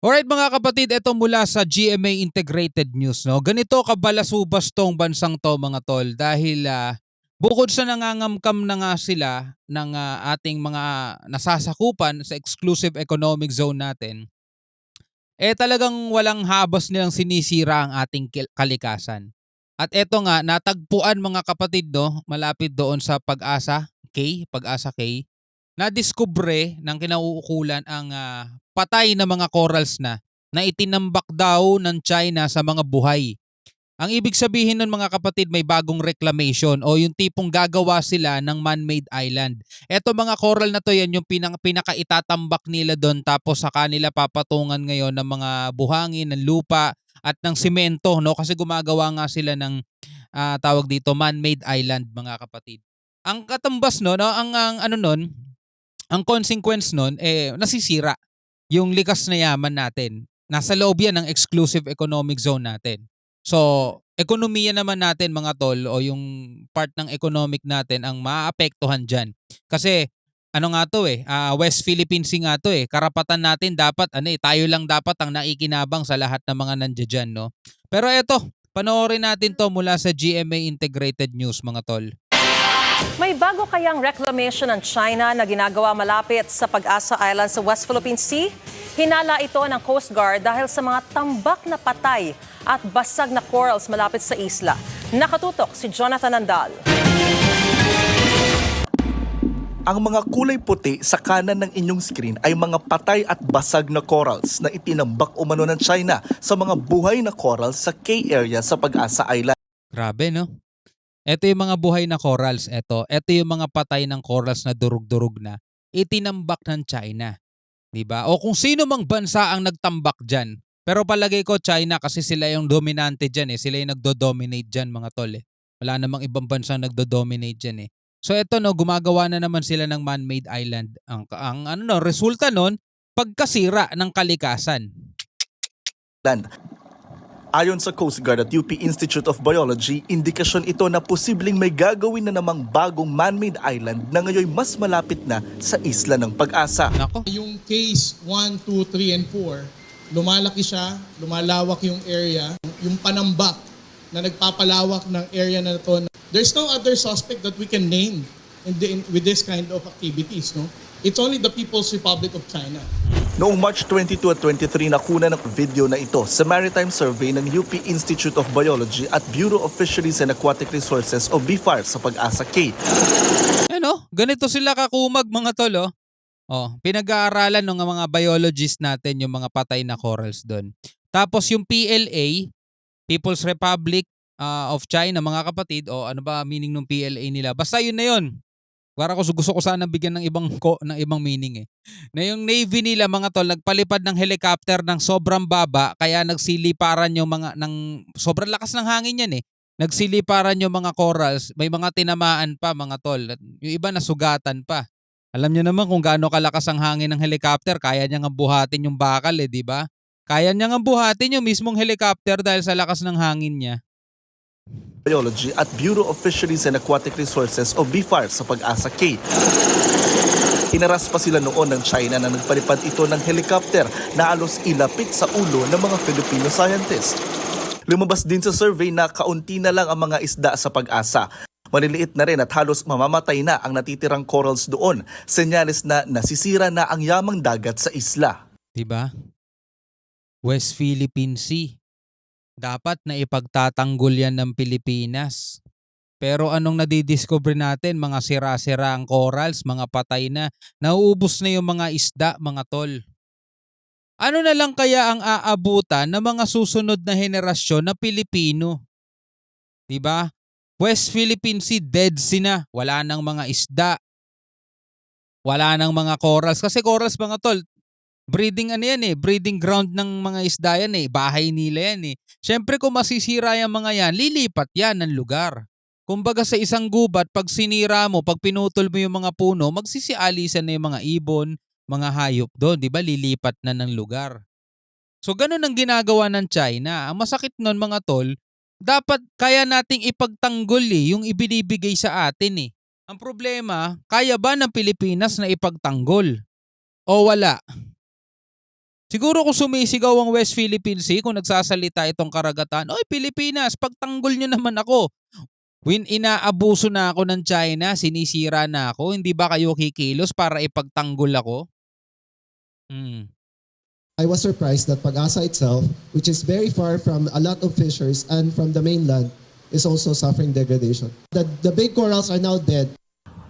Alright mga kapatid, ito mula sa GMA Integrated News. No? Ganito kabalasubas tong bansang to mga tol dahil bukod sa nangangamkam na nga sila ng ating mga nasasakupan sa exclusive economic zone natin, talagang walang habas nilang sinisira ang ating kalikasan. At eto nga, natagpuan mga kapatid no, malapit doon sa Pag-asa K, nadiskubre ng kinauukulan ang patay na mga corals na itinambak daw ng China sa mga buhay. Ang ibig sabihin nun mga kapatid, may bagong reclamation o yung tipong gagawa sila ng man-made island. Eto mga coral na to, yan yung pinaka-itatambak nila doon, tapos sa kanila papatungan ngayon ng mga buhangin, ng lupa at ng simento, no? Kasi gumagawa nga sila ng tawag dito man-made island mga kapatid. Ang katambas no, ang ano nun, ang consequence nun, nasisira yung likas na yaman natin. Nasa loob yan ng exclusive economic zone natin. So, ekonomiya naman natin mga tol o yung part ng economic natin ang maaapektuhan dyan. Kasi ano nga to West Philippine Sea nga to karapatan natin dapat tayo lang dapat ang naikinabang sa lahat ng mga nandiyan no. Pero eto, panoorin natin to mula sa GMA Integrated News mga tol. May bago kayang reclamation ng China na ginagawa malapit sa Pag-asa Island sa West Philippine Sea? Hinala ito ng Coast Guard dahil sa mga tambak na patay at basag na corals malapit sa isla. Nakatutok si Jonathan Andal. Ang mga kulay puti sa kanan ng inyong screen ay mga patay at basag na corals na itinambak umano ng China sa mga buhay na corals sa K area sa Pag-asa Island. Grabe no? Ito yung mga buhay na corals. Ito yung mga patay ng corals na durug-durug na itinambak ng China. Diba? O kung sino mang bansa ang nagtambak dyan. Pero palagay ko China kasi sila yung dominante dyan Sila yung nagdo-dominate dyan mga tol Wala namang ibang bansa nagdo-dominate dyan So ito no, gumagawa na naman sila ng man-made island. Ang resulta nun, pagkasira ng kalikasan. Ayon sa Coast Guard at UP Institute of Biology, indikasyon ito na posibleng may gagawin na namang bagong man-made island na ngayon mas malapit na sa isla ng Pag-asa. Nako. Yung case 1, 2, 3, and 4, lumalaki siya, lumalawak yung area, yung panambak na nagpapalawak ng area na ito. There's no other suspect that we can name with this kind of activities. No? It's only the People's Republic of China. Noong March 22 at 23 nakuna ng video na ito sa Maritime Survey ng UP Institute of Biology at Bureau of Fisheries and Aquatic Resources o BFAR sa Pag-asa K. Ganito sila kakumag mga tol pinag-aaralan ng mga biologists natin yung mga patay na corals doon. Tapos yung PLA, People's Republic of China mga kapatid, ano ba meaning ng PLA nila? Basta yun na yun. Para gusto ko sana bigyan ng ibang meaning Na yung Navy nila mga tol nagpalipad ng helicopter ng sobrang baba kaya nagsiliparan yung mga ng sobrang lakas ng hangin yan Nagsiliparan yung mga corals, may mga tinamaan pa mga tol. Yung iba nasugatan pa. Alam niyo naman kung gaano kalakas ang hangin ng helicopter, kaya niya nga buhatin yung bakal di ba? Kaya niya nga buhatin yung mismong helicopter dahil sa lakas ng hangin niya. Biology at Bureau of Fisheries and Aquatic Resources o BFAR sa Pag-asa K. Inaras pa sila noon ng China na nagpalipad ito ng helicopter na halos ilapit sa ulo ng mga Filipino scientists. Lumabas din sa survey na kaunti na lang ang mga isda sa Pag-asa. Maliliit na rin at halos mamamatay na ang natitirang corals doon. Senyales na nasisira na ang yamang dagat sa isla. Diba? West Philippine Sea. Dapat na ipagtatanggol yan ng Pilipinas. Pero anong nadidiscover natin? Mga sira-sira ang corals, mga patay na. Nauubos na yung mga isda, mga tol. Ano na lang kaya ang aabutan ng mga susunod na henerasyon na Pilipino? Diba? West Philippine Sea, Dead Sea na. Wala nang mga isda. Wala nang mga corals. Kasi corals mga tol, breeding breeding ground ng mga isda yan bahay nila yan Siyempre kung masisira yung mga yan, lilipat yan ng lugar. Kumbaga sa isang gubat, pag sinira mo, pag pinutol mo yung mga puno, magsisialisan na yung mga ibon, mga hayop doon, di ba? Lilipat na ng lugar. So ganun ang ginagawa ng China. Ang masakit nun mga tol, dapat kaya nating ipagtanggol yung ibinibigay sa atin Ang problema, kaya ba ng Pilipinas na ipagtanggol? O wala? Siguro kung sumisigaw ang West Philippine Sea, kung nagsasalita itong karagatan, "Oy Pilipinas, pagtanggol nyo naman ako." Inaabuso na ako ng China, sinisira na ako, hindi ba kayo kikilos para ipagtanggol ako? Hmm. I was surprised that Pag-asa itself, which is very far from a lot of fishers and from the mainland, is also suffering degradation. The big corals are now dead.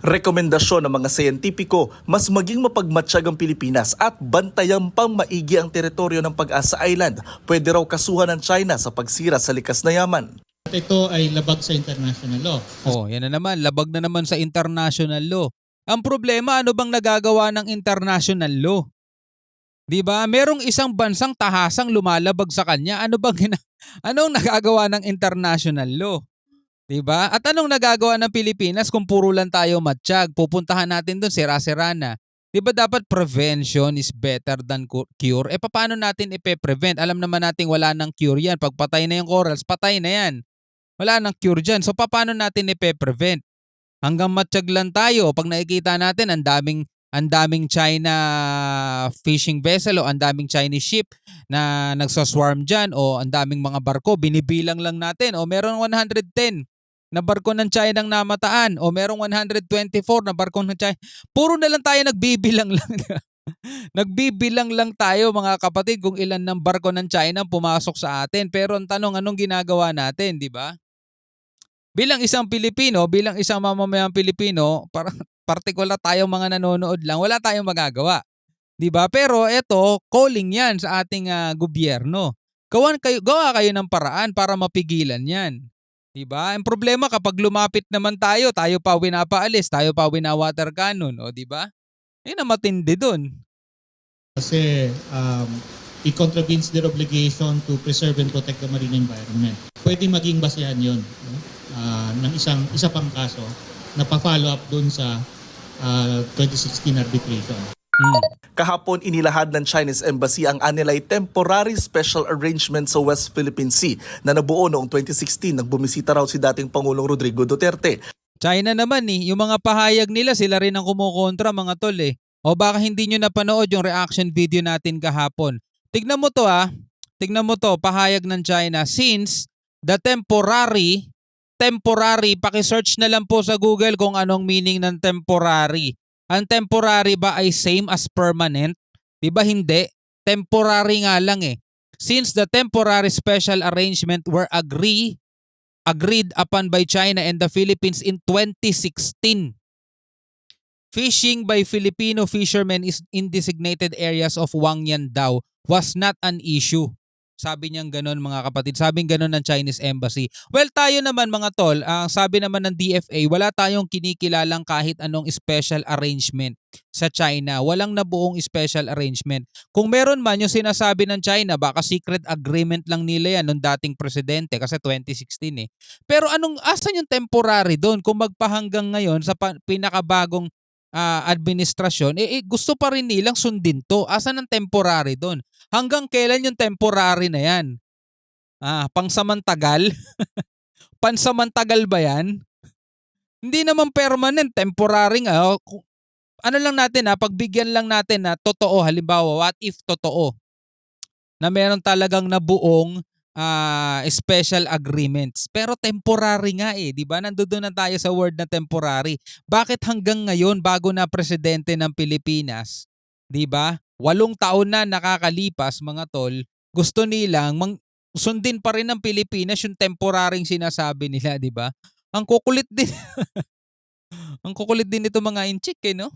Rekomendasyon ng mga siyentipiko, mas maging mapagmatsyag ang Pilipinas at bantayan pang maigi ang teritoryo ng Pag-asa Island. Pwede raw kasuhan ng China sa pagsira sa likas na yaman. At ito ay labag sa international law. Oh, yan na naman, labag na naman sa international law. Ang problema, ano bang nagagawa ng international law? 'Di ba? Merong isang bansang tahasang lumalabag sa kanya. Anong nagagawa ng international law? 'Di ba? At anong nagagawa ng Pilipinas kung puro lang tayo matiyag? Pupuntahan natin doon, sira-sira na. 'Di ba dapat prevention is better than cure? Paano natin ipe-prevent? Alam naman natin wala nang cure yan. Pag patay na yung corals, patay na yan. Wala nang cure dyan. So paano natin ipe-prevent? Hanggang matiyag lang tayo. Pag nakikita natin ang daming China fishing vessel o ang daming Chinese ship na nagsaswarm dyan o ang daming mga barko, binibilang lang natin o meron 110 na barko ng China ang namataan o merong 124 na barko ng China. Puro na lang tayo nagbibilang lang. Nagbibilang lang tayo mga kapatid kung ilan ng barko ng China ang pumasok sa atin. Pero ang tanong, anong ginagawa natin, di ba? Bilang isang Pilipino, bilang isang mamamayang Pilipino, partikular tayong mga nanonood lang, wala tayong magagawa. 'Di ba? Pero eto, calling 'yan sa ating gobyerno. Gawa kayo ng paraan para mapigilan 'yan. 'Di ba? Ang problema kapag lumapit naman tayo pa winapaalis, tayo pa wina-water cannon, o 'di ba? Yun ang matindi doon. Kasi it contravenes their obligation to preserve and protect the marine environment. Pwede maging basehan yun, no? Ng isa pang kaso na pa-follow up dun sa 2016 arbitration. Kahapon inilahad ng Chinese Embassy ang anilay temporary special arrangement sa West Philippine Sea na nabuo noong 2016 nang bumisita raw si dating Pangulong Rodrigo Duterte. China naman yung mga pahayag nila, sila rin ang kumukontra mga tol eh. O baka hindi nyo napanood yung reaction video natin kahapon. Tignan mo to tignan mo to, pahayag ng China. Since the temporary, paki-search na lang po sa Google kung anong meaning ng temporary. Ang temporary ba ay same as permanent? Diba hindi? Temporary nga lang eh. Since the temporary special arrangement were agreed upon by China and the Philippines in 2016. Fishing by Filipino fishermen in designated areas of Wangyan daw was not an issue. Sabi niyang ganun mga kapatid. Sabing ganun ng Chinese Embassy. Well, tayo naman mga tol, sabi naman ng DFA, wala tayong kinikilalang kahit anong special arrangement sa China. Walang nabuong special arrangement. Kung meron man yung sinasabi ng China, baka secret agreement lang nila yan nung dating presidente kasi 2016 eh. Pero asan yung temporary doon? Kung magpahanggang ngayon sa pinakabagong administrasyon, gusto pa rin nilang sundin to. Asan ang temporary doon? Hanggang kailan yung temporary na yan? Pangsamantagal? Pansamantagal ba yan? Hindi naman permanent, temporary nga. Ano lang natin pagbigyan lang natin na totoo, halimbawa, what if totoo na meron talagang nabuong special agreements. Pero temporary nga di ba? Nandoon na tayo sa word na temporary. Bakit hanggang ngayon bago na presidente ng Pilipinas, di ba? 8 taon na nakakalipas mga tol, gusto nilang sundin pa rin ng Pilipinas yung temporaryng sinasabi nila, di ba? Ang kukulit din. Ang kukulit din ito mga inchik no?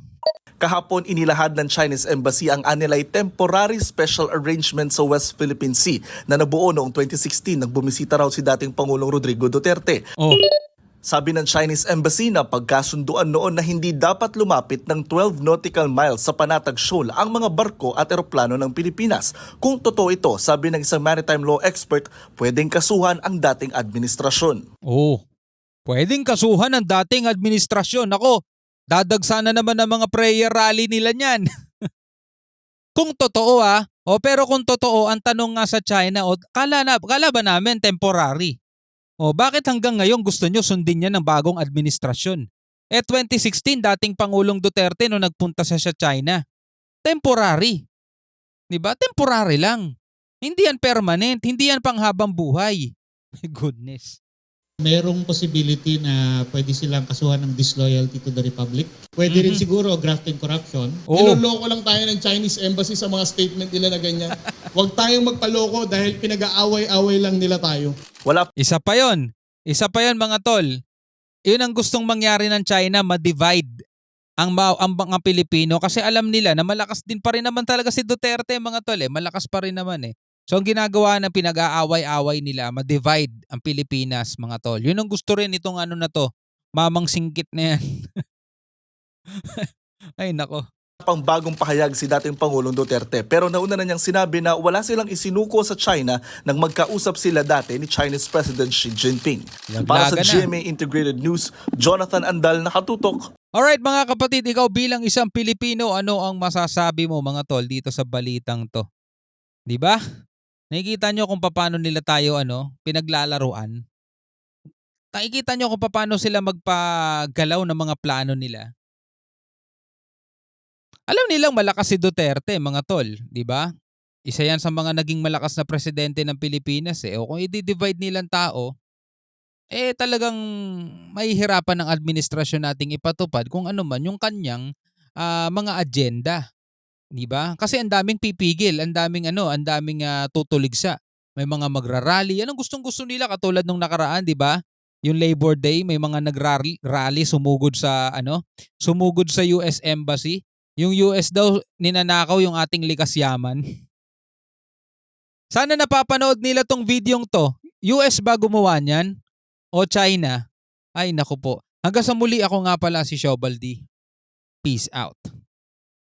Kahapon inilahad ng Chinese Embassy ang anilay temporary special arrangement sa West Philippine Sea na nabuo noong 2016 nang bumisita raw si dating Pangulong Rodrigo Duterte. Sabi ng Chinese Embassy na pagkasunduan noon na hindi dapat lumapit ng 12 nautical miles sa Panatag Shoal ang mga barko at eroplano ng Pilipinas. Kung totoo ito, sabi ng isang maritime law expert, pwedeng kasuhan ang dating administrasyon. Pwedeng kasuhan ang dating administrasyon. Ako, dadagsa na naman ang mga prayer rally nila niyan. Kung totoo pero kung totoo, ang tanong nga sa China, kala ba namin temporary? Bakit hanggang ngayon gusto nyo sundin niya ng bagong administrasyon? 2016, dating Pangulong Duterte nung nagpunta siya sa China. Temporary. 'Di ba? Temporary lang. Hindi yan permanent, hindi yan panghabang buhay. My goodness. Merong possibility na pwede silang kasuhan ng disloyalty to the republic. Pwede rin siguro graft and corruption. Oo. Niloloko lang tayo ng Chinese embassy sa mga statement nila na ganyan. Huwag tayong magpaloko dahil pinag-aaway-away lang nila tayo. Wala Isa pa yon. Isa pa yon mga tol. Yun ang gustong mangyari ng China, ma-divide ang mga Pilipino kasi alam nila na malakas din pa rin naman talaga si Duterte mga tol eh. Malakas pa rin naman eh. So ang ginagawa ng pinag-aaway-away nila, ma-divide ang Pilipinas mga tol. Yun ang gusto rin itong ano na to, mamang singkit na yan. Ay nako. pang bagong pahayag si dating Pangulong Duterte pero nauna na niyang sinabi na wala silang isinuko sa China nang magkausap sila dati ni Chinese President Xi Jinping. Para sa Laglaga na. GMA Integrated News, Jonathan Andal, nakatutok. Alright mga kapatid, ikaw bilang isang Pilipino, ano ang masasabi mo mga tol dito sa balitang to? 'Di ba? Nakikita nyo kung paano nila tayo pinaglalaruan. Nakikita nyo kung paano sila magpagalaw ng mga plano nila. Alam nilang malakas si Duterte, mga tol, 'di ba? Isa 'yan sa mga naging malakas na presidente ng Pilipinas eh. O kung i-divide nilang tao, talagang mahihirapan ng administrasyon nating ipatupad kung ano man yung kanyang mga agenda, 'di ba? Kasi ang daming pipigil, ang daming tutuligsa. May mga magrarally. Anong gustong-gusto nila katulad nung nakaraan, 'di ba? Yung Labor Day, may mga nagrally sumugod sa US Embassy. Yung US daw ninanakaw yung ating likas yaman. Sana napapanood nila tong videong to. US ba gumawa niyan? O China? Ay naku po. Hanggang sa muli, ako nga pala si Shobaldi. Peace out.